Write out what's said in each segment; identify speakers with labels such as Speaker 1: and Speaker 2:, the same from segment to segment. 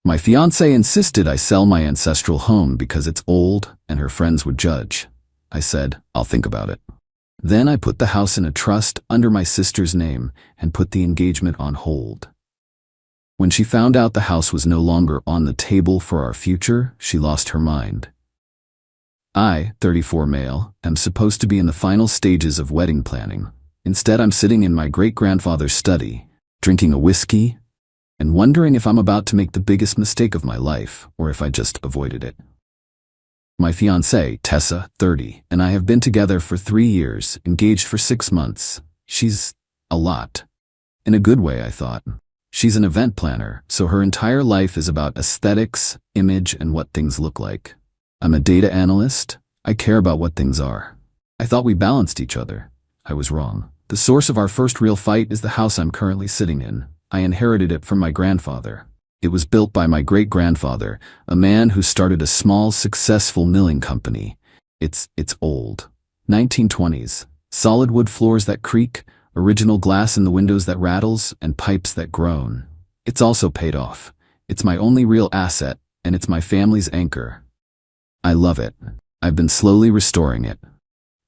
Speaker 1: My fiancée insisted I sell my ancestral home because it's old and her friends would judge. I said, I'll think about it. Then I put the house in a trust under my sister's name and put the engagement on hold. When she found out the house was no longer on the table for our future, she lost her mind. I, 34 male, am supposed to be in the final stages of wedding planning. Instead, I'm sitting in my great-grandfather's study, drinking a whiskey, and wondering if I'm about to make the biggest mistake of my life, or if I just avoided it. My fiancée, Tessa, 30, and I have been together for 3 years, engaged for 6 months. She's a lot. In a good way, I thought. She's an event planner, so her entire life is about aesthetics, image, and what things look like. I'm a data analyst. I care about what things are. I thought we balanced each other. I was wrong. The source of our first real fight is the house I'm currently sitting in. I inherited it from my grandfather. It was built by my great-grandfather, a man who started a small, successful milling company. It's old. 1920s. Solid wood floors that creak, original glass in the windows that rattles, and pipes that groan. It's also paid off. It's my only real asset, and it's my family's anchor. I love it. I've been slowly restoring it.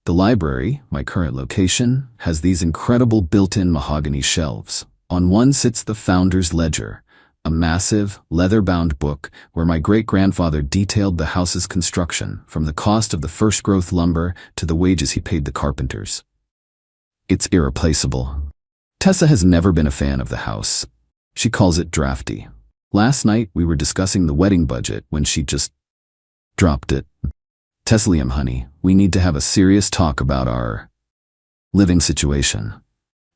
Speaker 1: The library, my current location, has these incredible built-in mahogany shelves. On one sits the founder's ledger, a massive, leather-bound book where my great-grandfather detailed the house's construction, from the cost of the first-growth lumber to the wages he paid the carpenters. It's irreplaceable. Tessa has never been a fan of the house. She calls it drafty. Last night, we were discussing the wedding budget when she just dropped it. Liam, honey, we need to have a serious talk about our living situation.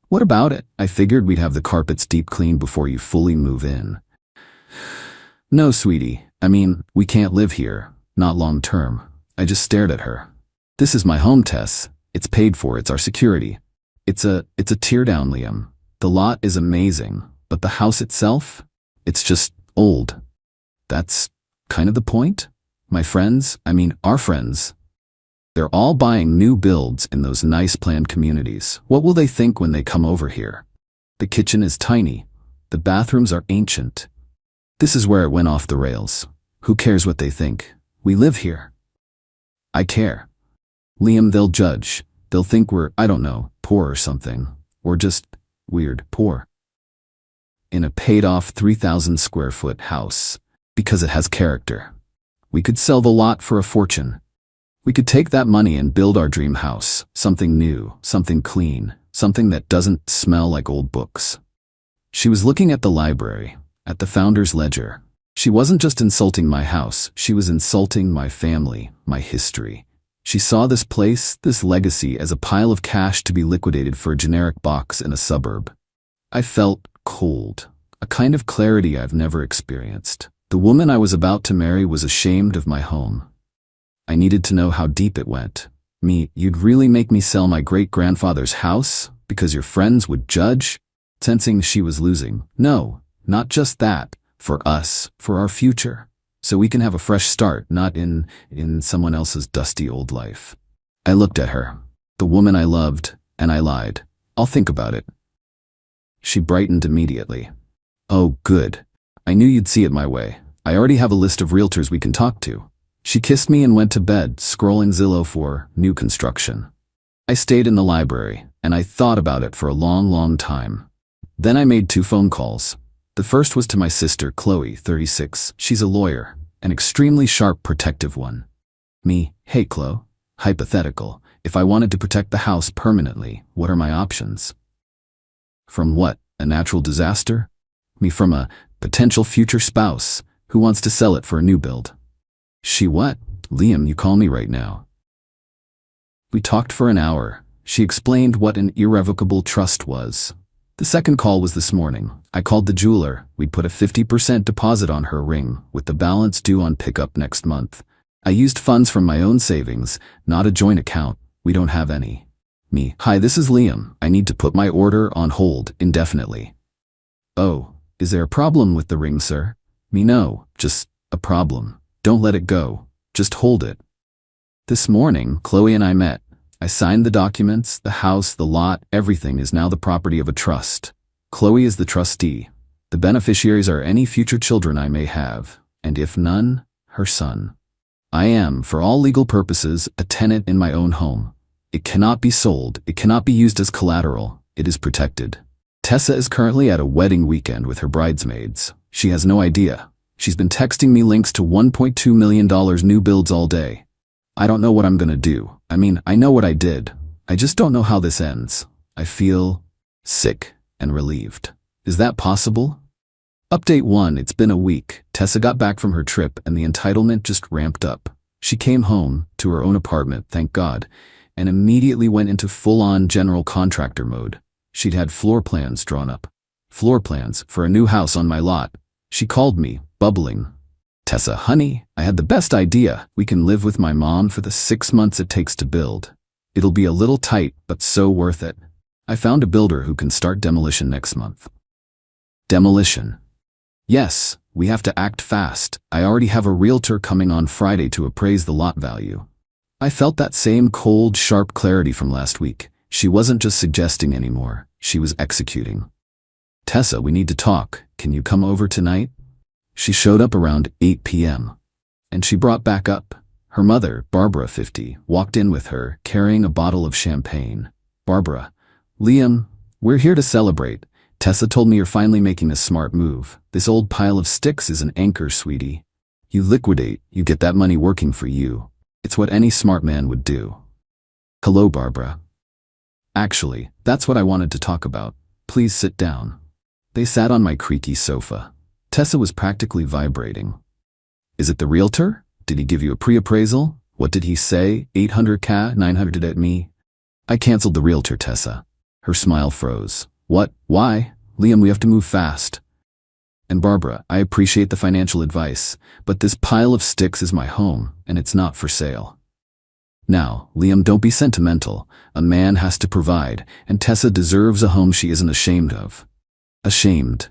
Speaker 1: What about it? I figured we'd have the carpets deep cleaned before you fully move in. No, sweetie. I mean, we can't live here. Not long term. I just stared at her. This is my home, Tess. It's paid for. It's our security. It's a teardown, Liam. The lot is amazing, but the house itself, it's just old. That's kind of the point. My friends, our friends, they're all buying new builds in those nice planned communities. What will they think when they come over here? The kitchen is tiny. The bathrooms are ancient. This is where it went off the rails. Who cares what they think? We live here. I care. Liam, they'll judge. They'll think we're, I don't know, poor or something. Or just weird poor. In a paid-off 3,000 square foot house. Because it has character. We could sell the lot for a fortune. We could take that money and build our dream house. Something new, something clean, something that doesn't smell like old books. She was looking at the library, at the founder's ledger. She wasn't just insulting my house, she was insulting my family, my history. She saw this place, this legacy, as a pile of cash to be liquidated for a generic box in a suburb. I felt cold, a kind of clarity I've never experienced. The woman I was about to marry was ashamed of my home. I needed to know how deep it went. You'd really make me sell my great-grandfather's house because your friends would judge? Sensing she was losing. No, not just that. For us, for our future. So we can have a fresh start, not in someone else's dusty old life. I looked at her, the woman I loved, and I lied. I'll think about it. She brightened immediately. Oh, good. I knew you'd see it my way. I already have a list of realtors we can talk to. She kissed me and went to bed, scrolling Zillow for new construction. I stayed in the library, and I thought about it for a long, long time. Then I made 2 phone calls. The first was to my sister, Qley, 36. She's a lawyer, an extremely sharp, protective one. Hey, Qley. Hypothetical. If I wanted to protect the house permanently, what are my options? From what? A natural disaster? From a potential future spouse who wants to sell it for a new build. She what? Liam, you call me right now. We talked for an hour. She explained what an irrevocable trust was. The second call was this morning. I called the jeweler. We'd put a 50% deposit on her ring, with the balance due on pickup next month. I used funds from my own savings, not a joint account. We don't have any. Hi, this is Liam. I need to put my order on hold indefinitely. Oh, is there a problem with the ring, sir? No, just a problem. Don't let it go. Just hold it. This morning, Qley and I met. I signed the documents, the house, the lot, everything is now the property of a trust. Qley is the trustee. The beneficiaries are any future children I may have, and if none, her son. I am, for all legal purposes, a tenant in my own home. It cannot be sold, it cannot be used as collateral, it is protected. Tessa is currently at a wedding weekend with her bridesmaids. She has no idea. She's been texting me links to $1.2 million new builds all day. I don't know what I'm gonna do. I mean, I know what I did. I just don't know how this ends. I feel sick and relieved. Is that possible? Update 1. It's been a week. Tessa got back from her trip and the entitlement just ramped up. She came home to her own apartment, thank God, and immediately went into full-on general contractor mode. She'd had floor plans drawn up. Floor plans for a new house on my lot. She called me, bubbling. Tessa, honey, I had the best idea. We can live with my mom for the 6 months it takes to build. It'll be a little tight, but so worth it. I found a builder who can start demolition next month. Demolition. Yes, we have to act fast. I already have a realtor coming on Friday to appraise the lot value. I felt that same cold, sharp clarity from last week. She wasn't just suggesting anymore. She was executing. Tessa, we need to talk. Can you come over tonight? She showed up around 8 p.m. And she brought back up. Her mother, Barbara, 50, walked in with her, carrying a bottle of champagne. Barbara, Liam, we're here to celebrate. Tessa told me you're finally making a smart move. This old pile of sticks is an anchor, sweetie. You liquidate, you get that money working for you. It's what any smart man would do. Hello, Barbara. Actually, that's what I wanted to talk about. Please sit down. They sat on my creaky sofa. Tessa was practically vibrating. Is it the realtor? Did he give you a pre-appraisal? What did he say? 800K, 900 at me? I canceled the realtor, Tessa. Her smile froze. What? Why? Liam, we have to move fast. And Barbara, I appreciate the financial advice, but this pile of sticks is my home, and it's not for sale. Now, Liam, don't be sentimental. A man has to provide, and Tessa deserves a home she isn't ashamed of. Ashamed.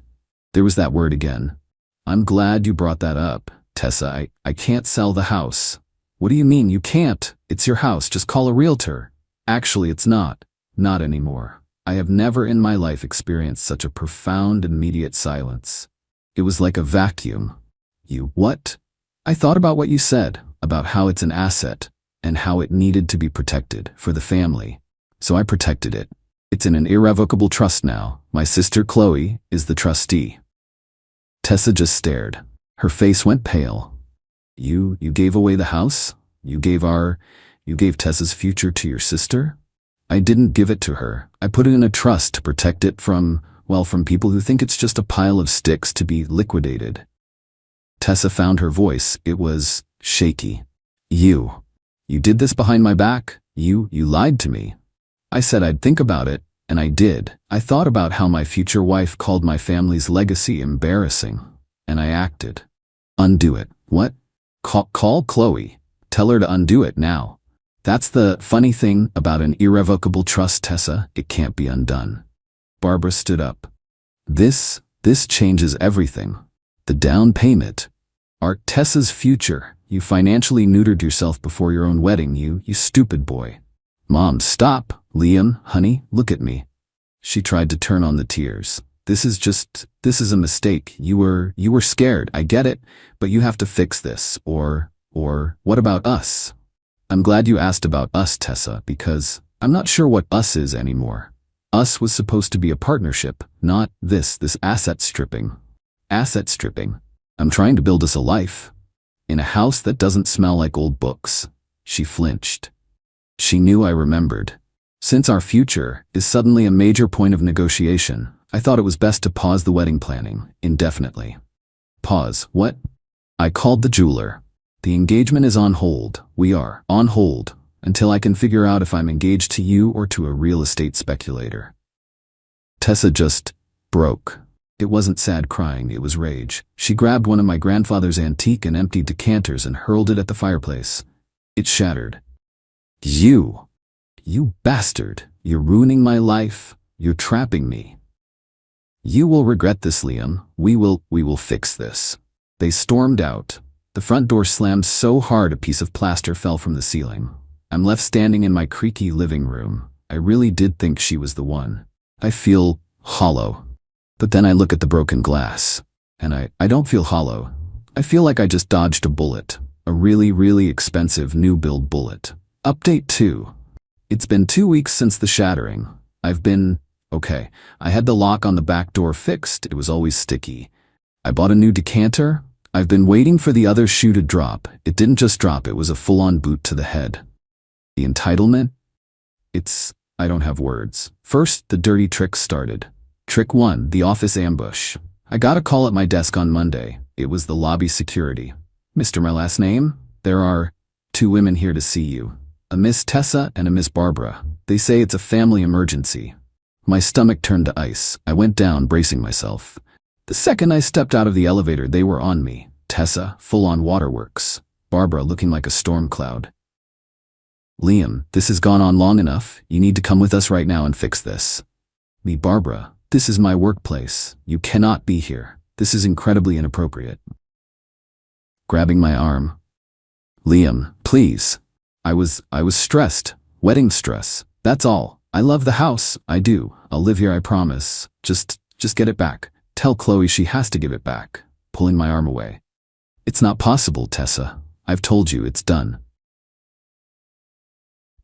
Speaker 1: There was that word again. I'm glad you brought that up, Tessa. I can't sell the house. What do you mean you can't? It's your house, just call a realtor. Actually, it's not. Not anymore. I have never in my life experienced such a profound, immediate silence. It was like a vacuum. You what? I thought about what you said, about how it's an asset, and how it needed to be protected for the family. So I protected it. It's in an irrevocable trust now. My sister Qley is the trustee. Tessa just stared. Her face went pale. You gave away the house? You gave Tessa's future to your sister? I didn't give it to her. I put it in a trust to protect it from people who think it's just a pile of sticks to be liquidated. Tessa found her voice. It was shaky. You did this behind my back? You lied to me. I said I'd think about it, and I did. I thought about how my future wife called my family's legacy embarrassing, and I acted. Undo it. What? Call Qley. Tell her to undo it now. That's the funny thing about an irrevocable trust, Tessa. It can't be undone. Barbara stood up. This changes everything. The down payment. Tessa's future. You financially neutered yourself before your own wedding, you stupid boy. Mom, stop. Liam, honey, look at me. She tried to turn on the tears. This is a mistake. You were scared, I get it, but you have to fix this. Or what about us? I'm glad you asked about us, Tessa, because I'm not sure what us is anymore. Us was supposed to be a partnership, not this asset stripping. Asset stripping. I'm trying to build us a life. In a house that doesn't smell like old books. She flinched. She knew I remembered. Since our future is suddenly a major point of negotiation, I thought it was best to pause the wedding planning indefinitely. Pause. What? I called the jeweler. The engagement is on hold. We are on hold until I can figure out if I'm engaged to you or to a real estate speculator. Tessa just broke. It wasn't sad crying, it was rage. She grabbed one of my grandfather's antique and empty decanters and hurled it at the fireplace. It shattered. You bastard. You're ruining my life. You're trapping me. You will regret this, Liam. We will fix this. They stormed out. The front door slammed so hard a piece of plaster fell from the ceiling. I'm left standing in my creaky living room. I really did think she was the one. I feel hollow. But then I look at the broken glass, and I don't feel hollow. I feel like I just dodged a bullet. A really, really expensive new build bullet. Update 2. It's been 2 weeks since the shattering. I've been okay. I had the lock on the back door fixed. It was always sticky. I bought a new decanter. I've been waiting for the other shoe to drop. It didn't just drop, it was a full-on boot to the head. The entitlement? I don't have words. First, the dirty tricks started. Trick 1, the office ambush. I got a call at my desk on Monday. It was the lobby security. Mr. My last name? There are 2 women here to see you. A Miss Tessa and a Miss Barbara. They say it's a family emergency. My stomach turned to ice. I went down, bracing myself. The second I stepped out of the elevator, they were on me. Tessa, full-on waterworks. Barbara looking like a storm cloud. Liam, this has gone on long enough. You need to come with us right now and fix this. Me, Barbara, this is my workplace. You cannot be here. This is incredibly inappropriate. Grabbing my arm. Liam, please. I was stressed. Wedding stress. That's all. I love the house. I do. I'll live here, I promise. Just get it back. Tell Qley she has to give it back. Pulling my arm away. It's not possible, Tessa. I've told you, it's done.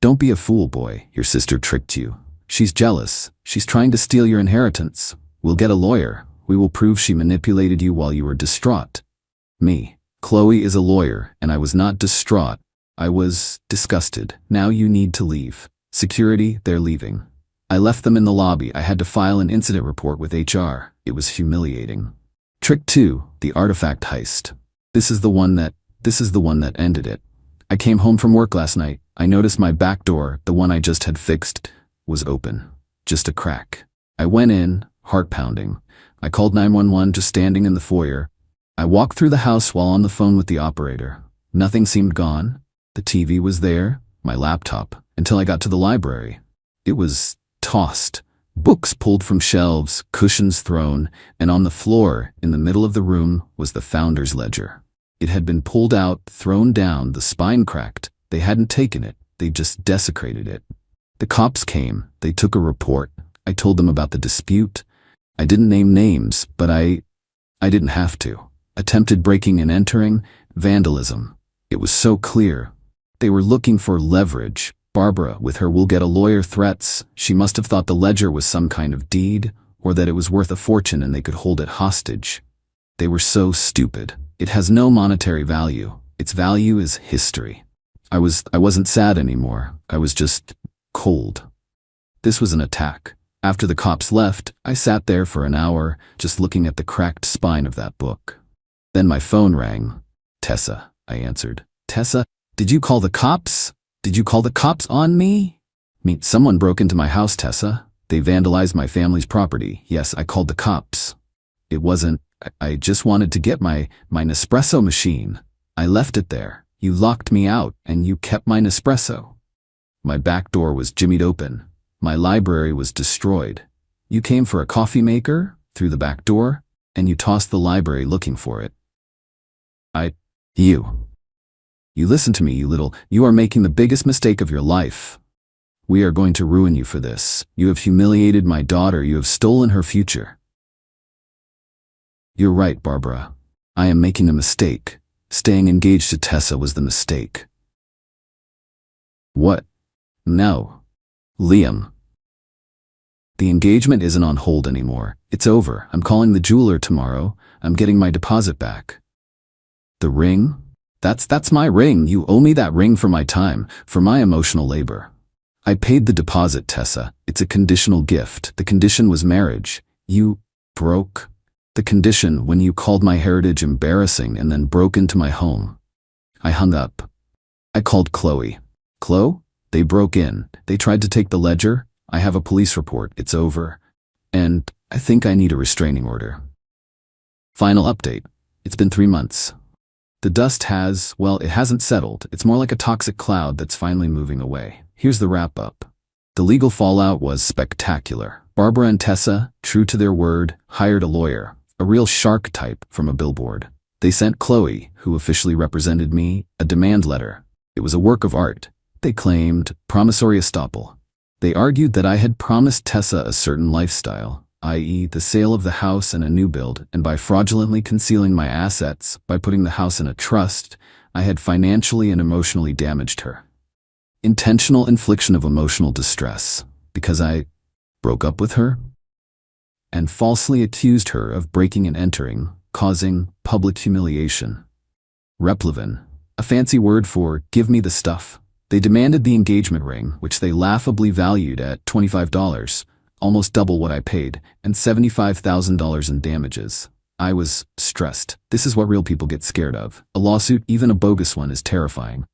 Speaker 1: Don't be a fool, boy. Your sister tricked you. She's jealous. She's trying to steal your inheritance. We'll get a lawyer. We will prove she manipulated you while you were distraught. Me. Qley is a lawyer, and I was not distraught. I was disgusted. Now you need to leave. Security, they're leaving. I left them in the lobby. I had to file an incident report with HR. It was humiliating. Trick 2, the artifact heist. This is the one that ended it. I came home from work last night. I noticed my back door, the one I just had fixed, was open. Just a crack. I went in, heart pounding. I called 911 just standing in the foyer. I walked through the house while on the phone with the operator. Nothing seemed gone. The TV was there, my laptop, until I got to the library. It was tossed. Books pulled from shelves, cushions thrown, and on the floor, in the middle of the room, was the founder's ledger. It had been pulled out, thrown down, the spine cracked. They hadn't taken it, they just desecrated it. The cops came, they took a report. I told them about the dispute. I didn't name names, but I didn't have to. Attempted breaking and entering, vandalism. It was so clear. They were looking for leverage. Barbara, with her "we'll get a lawyer" threats, she must have thought the ledger was some kind of deed, or that it was worth a fortune and they could hold it hostage. They were so stupid. It has no monetary value. Its value is history. I wasn't sad anymore. I was just cold. This was an attack. After the cops left, I sat there for an hour, just looking at the cracked spine of that book. Then my phone rang. Tessa, I answered. Tessa, did you call the cops? Did you call the cops on me? Someone broke into my house, Tessa. They vandalized my family's property. Yes, I called the cops. It wasn't, I just wanted to get my Nespresso machine. I left it there. You locked me out, and you kept my Nespresso. My back door was jimmied open. My library was destroyed. You came for a coffee maker, through the back door, and you tossed the library looking for it. You listen to me, you are making the biggest mistake of your life. We are going to ruin you for this. You have humiliated my daughter. You have stolen her future. You're right, Barbara. I am making a mistake. Staying engaged to Tessa was the mistake. What? No. Liam. The engagement isn't on hold anymore. It's over. I'm calling the jeweler tomorrow. I'm getting my deposit back. The ring? That's my ring. You owe me that ring for my time, for my emotional labor. I paid the deposit, Tessa. It's a conditional gift. The condition was marriage. You broke the condition when you called my heritage embarrassing and then broke into my home. I hung up. I called Qley. Qley? They broke in. They tried to take the ledger. I have a police report. It's over. And I think I need a restraining order. Final update. It's been 3 months. The dust it hasn't settled. It's more like a toxic cloud that's finally moving away. Here's the wrap-up. The legal fallout was spectacular. Barbara and Tessa, true to their word, hired a lawyer, a real shark type from a billboard. They sent Qley, who officially represented me, a demand letter. It was a work of art. They claimed promissory estoppel. They argued that I had promised Tessa a certain lifestyle, i.e. the sale of the house and a new build, and by fraudulently concealing my assets, by putting the house in a trust, I had financially and emotionally damaged her. Intentional infliction of emotional distress, because I broke up with her and falsely accused her of breaking and entering, causing public humiliation. Replevin, a fancy word for give me the stuff. They demanded the engagement ring, which they laughably valued at $25, almost double what I paid, and $75,000 in damages. I was stressed. This is what real people get scared of. A lawsuit, even a bogus one, is terrifying.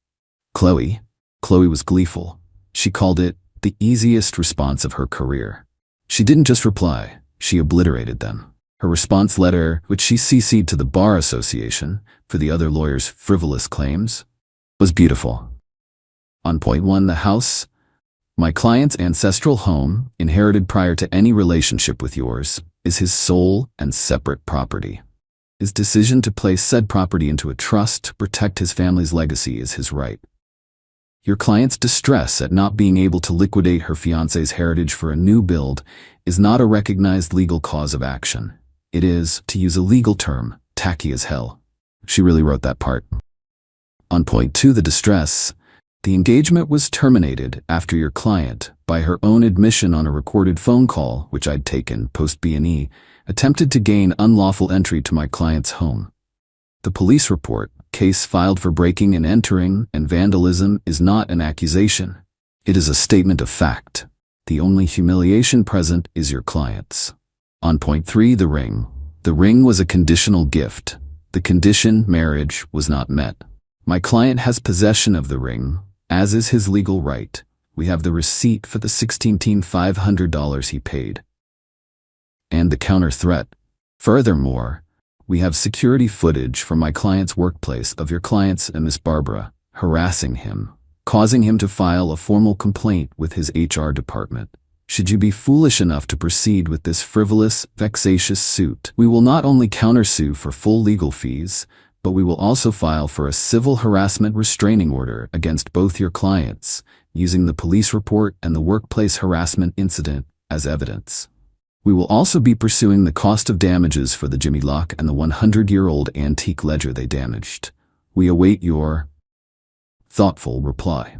Speaker 1: Qley was gleeful. She called it the easiest response of her career. She didn't just reply, she obliterated them. Her response letter, which she CC'd to the Bar Association for the other lawyers' frivolous claims, was beautiful. On point 1, the house, my client's ancestral home, inherited prior to any relationship with yours, is his sole and separate property. His decision to place said property into a trust to protect his family's legacy is his right. Your client's distress at not being able to liquidate her fiancé's heritage for a new build is not a recognized legal cause of action. It is, to use a legal term, tacky as hell. She really wrote that part. On point 2, the distress, the engagement was terminated after your client, by her own admission on a recorded phone call, which I'd taken post-B&E, attempted to gain unlawful entry to my client's home. The police report, case filed for breaking and entering and vandalism, is not an accusation. It is a statement of fact. The only humiliation present is your client's. On point 3, the ring. The ring was a conditional gift. The condition, marriage, was not met. My client has possession of the ring, as is his legal right. We have the receipt for the $16,500 he paid. And the counter threat. Furthermore, we have security footage from my client's workplace of your clients and Miss Barbara harassing him, causing him to file a formal complaint with his HR department. Should you be foolish enough to proceed with this frivolous, vexatious suit, we will not only countersue for full legal fees, but we will also file for a civil harassment restraining order against both your clients, using the police report and the workplace harassment incident as evidence. We will also be pursuing the cost of damages for the Jimmy lock and the 100-year-old antique ledger they damaged. We await your thoughtful reply.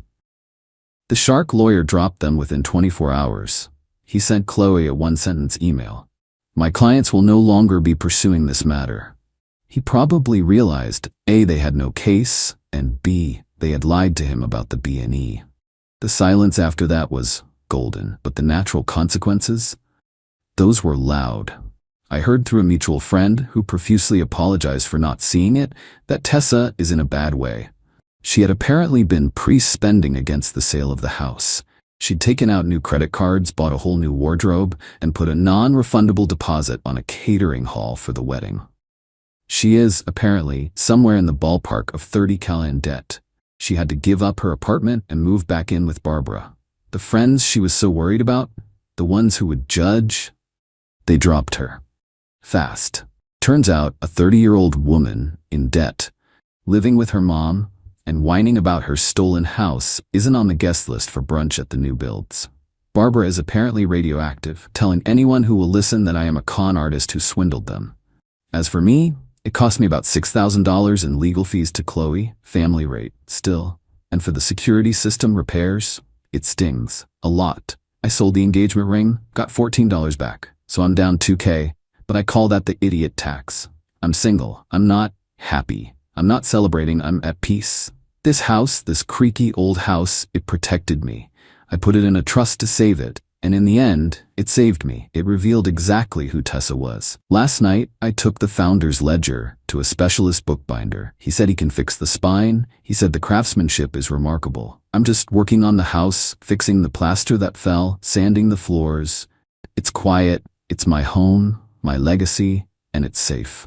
Speaker 1: The shark lawyer dropped them within 24 hours. He sent Qley a one-sentence email. My clients will no longer be pursuing this matter. He probably realized, A, they had no case, and B, they had lied to him about the B&E. The silence after that was golden, but the natural consequences? Those were loud. I heard through a mutual friend, who profusely apologized for not seeing it, that Tessa is in a bad way. She had apparently been pre-spending against the sale of the house. She'd taken out new credit cards, bought a whole new wardrobe, and put a non-refundable deposit on a catering hall for the wedding. She is, apparently, somewhere in the ballpark of 30 Qley in debt. She had to give up her apartment and move back in with Barbara. The friends she was so worried about, the ones who would judge, they dropped her. Fast. Turns out a 30-year-old woman in debt, living with her mom, and whining about her stolen house isn't on the guest list for brunch at the new builds. Barbara is apparently radioactive, telling anyone who will listen that I am a con artist who swindled them. As for me, it cost me about $6,000 in legal fees to Qley, family rate, still. And for the security system repairs, it stings. A lot. I sold the engagement ring, got $14 back, so I'm down $2K, but I call that the idiot tax. I'm single. I'm not happy. I'm not celebrating. I'm at peace. This house, this creaky old house, it protected me. I put it in a trust to save it, and in the end, it saved me. It revealed exactly who Tessa was. Last night, I took the founder's ledger to a specialist bookbinder. He said he can fix the spine. He said the craftsmanship is remarkable. I'm just working on the house, fixing the plaster that fell, sanding the floors. It's quiet, it's my home, my legacy, and it's safe.